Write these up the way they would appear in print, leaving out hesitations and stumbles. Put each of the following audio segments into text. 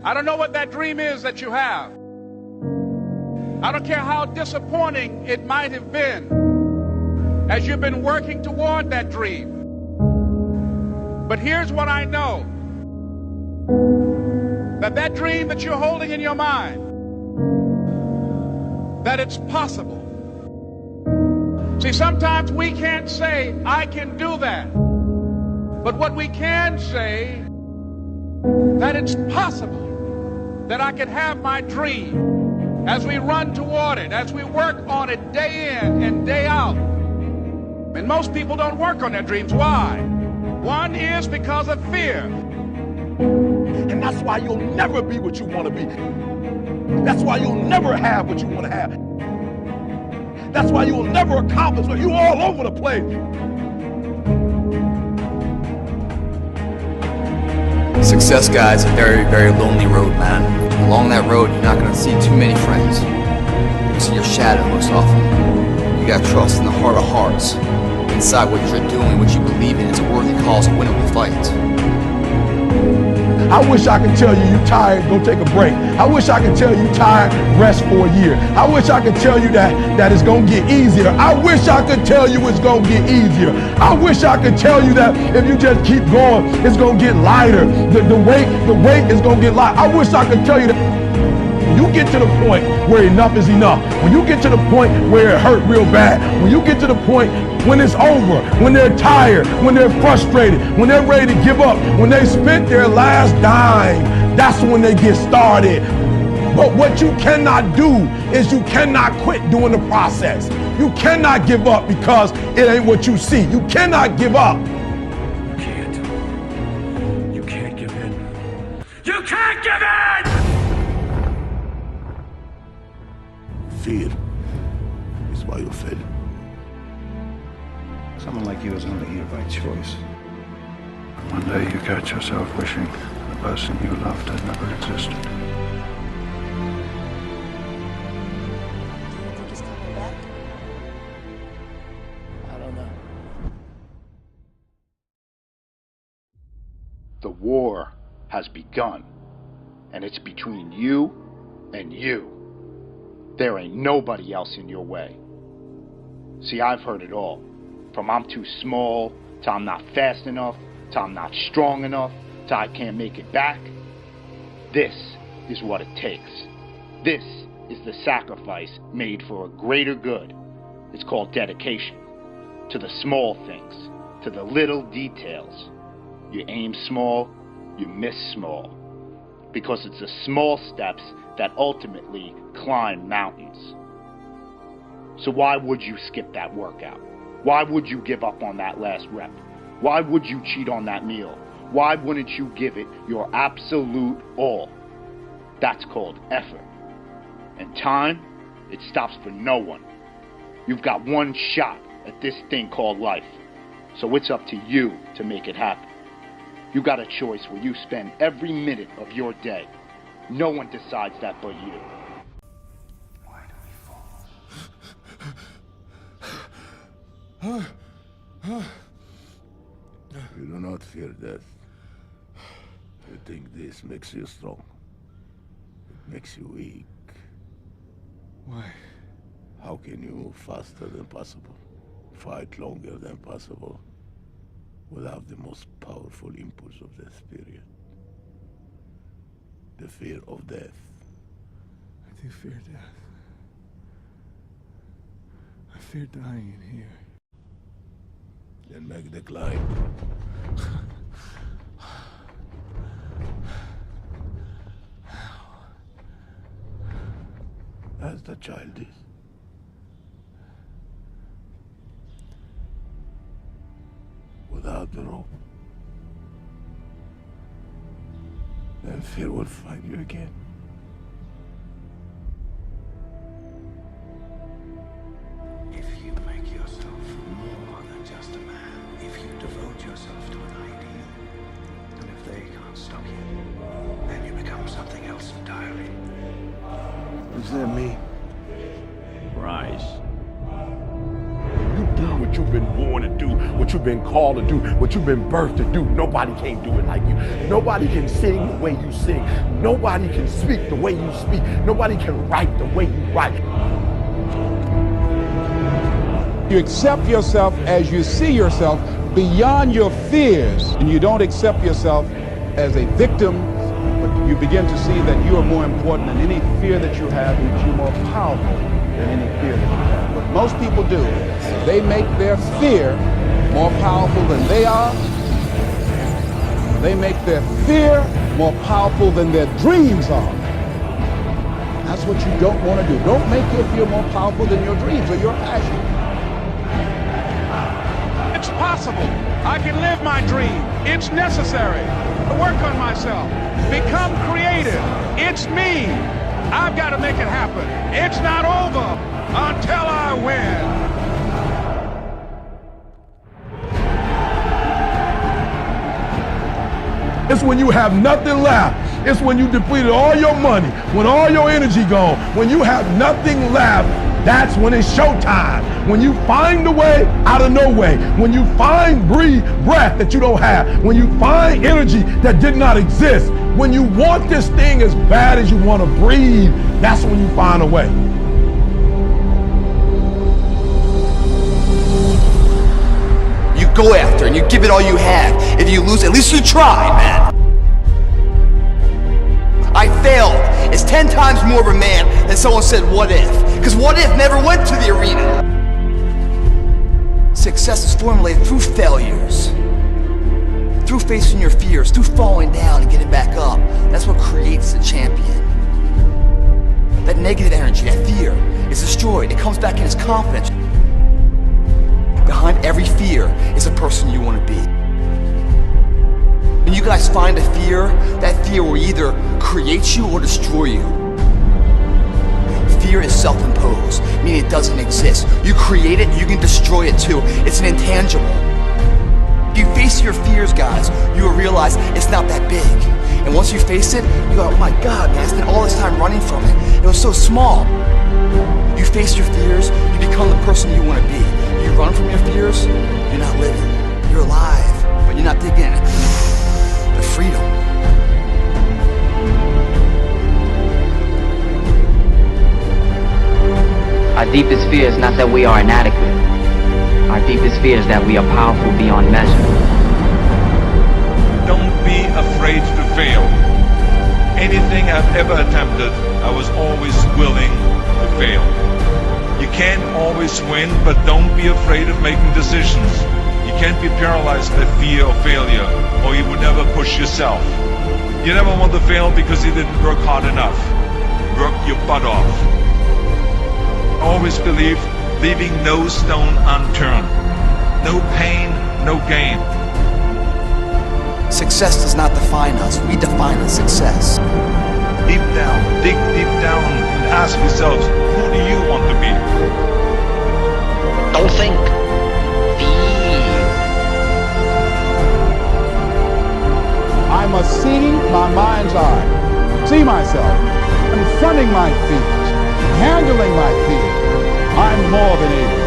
I don't know what that dream is that you have. I don't care how disappointing it might have been as you've been working toward that dream. But here's what I know. That dream that you're holding in your mind, that it's possible. See, sometimes we can't say, I can do that. But what we can say, that it's possible that I can have my dream as we run toward it, as we work on it day in and day out. And most people don't work on their dreams. Why? One is because of fear. And that's why you'll never be what you want to be. That's why you'll never have what you want to have. That's why you'll never accomplish what you're all over the place. Success, guys, a very, very lonely road, man. Along that road, you're not going to see too many friends. You see your shadow most often. You got to trust in the heart of hearts. Inside what you're doing, what you believe in, is a worthy cause, a winnable fight. I wish I could tell you you're tired, go take a break. I wish I could tell you you're tired, rest for a year. I wish I could tell you that it's going to get easier. I wish I could tell you it's going to get easier. I wish I could tell you that if you just keep going, it's going to get lighter. The weight is going to get light. I wish I could tell you that. When you get to the point where enough is enough, when you get to the point where it hurt real bad, when you get to the point when it's over, when they're tired, when they're frustrated, when they're ready to give up, when they spent their last dime, that's when they get started. But what you cannot do is you cannot quit doing the process. You cannot give up because it ain't what you see. You cannot give up. You can't. You can't give in. You can't give in! Fear is why you fail. Someone like you is only here by choice. One day you catch yourself wishing the person you loved had never existed. Do you think he's coming back? I don't know. The war has begun, and it's between you and you. There ain't nobody else in your way. See, I've heard it all. From I'm too small, to I'm not fast enough, to I'm not strong enough, to I can't make it back. This is what it takes. This is the sacrifice made for a greater good. It's called dedication. To the small things, to the little details. You aim small, you miss small. Because it's the small steps that ultimately climb mountains. So why would you skip that workout? Why would you give up on that last rep? Why would you cheat on that meal? Why wouldn't you give it your absolute all? That's called effort. And time, it stops for no one. You've got one shot at this thing called life. So it's up to you to make it happen. You got a choice where you spend every minute of your day. No one decides that but you. Why do we fall? You do not fear death. You think this makes you strong. It makes you weak. Why? How can you move faster than possible? Fight longer than possible? Without the most powerful impulse of the spirit. The fear of death. I do fear death. I fear dying in here. Then make the climb. As the child is. Without the rope. Then fear will find you again. If you make yourself more than just a man, if you devote yourself to an ideal, and if they can't stop you, then you become something else entirely. What does that mean? Rise. You do what you've been born to do, what what you've been called to do, what you've been birthed to do. Nobody can do it like you. Nobody can sing the way you sing. Nobody can speak the way you speak. Nobody can write the way you write. You accept yourself as you see yourself beyond your fears, and you don't accept yourself as a victim, but you begin to see that you are more important than any fear that you have, and that you're more powerful than any fear that you have. What most people do, they make their fear more powerful than they are. They make their fear more powerful than their dreams are. That's what you don't want to do. Don't make your fear more powerful than your dreams or your passion. It's possible. I can live my dream. It's necessary to work on myself. Become creative. It's me. I've got to make it happen. It's not over until I win. It's when you have nothing left. It's when you depleted all your money, when all your energy gone, when you have nothing left. That's when it's showtime. When you find a way out of no way. When you find breath that you don't have. When you find energy that did not exist. When you want this thing as bad as you want to breathe, that's when you find a way. You go after and you give it all you have. If you lose, at least you tried, man. I failed. It's 10 times more of a man than someone said, what if? Because what if never went to the arena. Success is formulated through failures. Through facing your fears, through falling down and getting back up. That's what creates a champion. That negative energy, that fear, is destroyed. It comes back in as confidence. Behind every fear is a person you want to be. When you guys find a fear, that fear will either create you or destroy you. Fear is self-imposed, meaning it doesn't exist. You create it, you can destroy it too. It's an intangible. If you face your fears, guys, you will realize it's not that big. And once you face it, you go, oh my God, man, I spent all this time running from it. It was so small. You face your fears, you become the person you want to be. You run from your fears, you're not living. You're alive, but you're not digging the freedom. Our deepest fear is not that we are inadequate. Our deepest fear is that we are powerful beyond measure. Don't be afraid to fail. Anything I've ever attempted, I was always willing to fail. You can't always win, but don't be afraid of making decisions. You can't be paralyzed by fear of failure, or you would never push yourself. You never want to fail because you didn't work hard enough. Work your butt off. Always believe, leaving no stone unturned. No pain, no gain. Success does not define us. We define the success. Deep down, dig deep down and ask yourselves, who do you want to be? Don't think. I must see my mind's eye, see myself, confronting my fears, handling my fears. I'm more than able.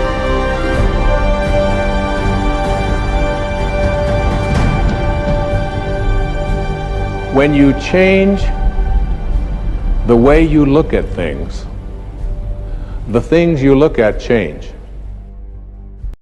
When you change the way you look at things, the things you look at change.